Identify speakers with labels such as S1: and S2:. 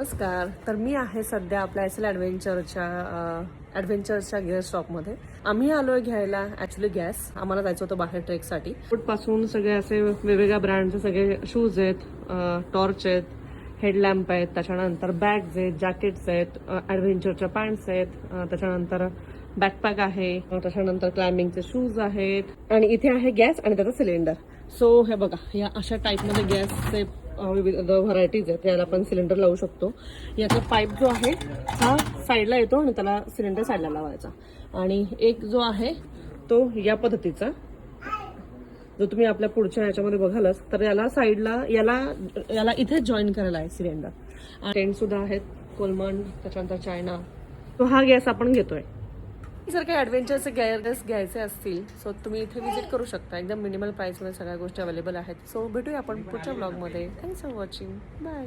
S1: नमस्कार. तर मी आहे सध्या आपल्या एस एल ॲडव्हेंचरच्या गॅस शॉपमध्ये. आम्ही आलोय घ्यायला ॲक्च्युली गॅस. आम्हाला जायचं होतं बाहेर ट्रेकसाठी. पासून सगळे असे वेगवेगळ्या ब्रँडचे सगळे शूज आहेत, टॉर्च आहेत, हेडलॅम्प आहेत, त्याच्यानंतर बॅग्स आहेत, जॅकेट्स आहेत, ॲडव्हेंचरच्या पॅन्ट्स आहेत, त्याच्यानंतर बॅकपॅक आहे, त्याच्यानंतर क्लाइम्बिंगचे शूज आहेत आणि इथे आहे गॅस आणि त्याचा सिलेंडर. सो हे बघा, या अशा टाईपमध्ये गॅसचे विविध व्हरायटीज आहेत. याला आपण सिलेंडर लावू शकतो. याचा पाईप जो आहे हा साईडला येतो आणि त्याला सिलेंडर साईडला लावायचा. आणि एक जो आहे तो या पद्धतीचा, जो तुम्ही आपल्या पुढच्या याच्यामध्ये बघालच तर याला साईडला याला इथे जॉईन करायला आहे सिलेंडर. टेंट सुद्धा आहेत, कोलमन, त्याच्यानंतर चायना. तो हा गॅस आपण घेतोय. जर काही ॲडव्हेंचरचे गॅस घ्यायचे असतील सो तुम्ही इथे विजिट करू शकता. एकदम मिनिमल प्राईसमध्ये सगळ्या गोष्टी अवेलेबल आहेत. सो भेटूया आपण पुढच्या ब्लॉगमध्ये. Thanks for watching. बाय.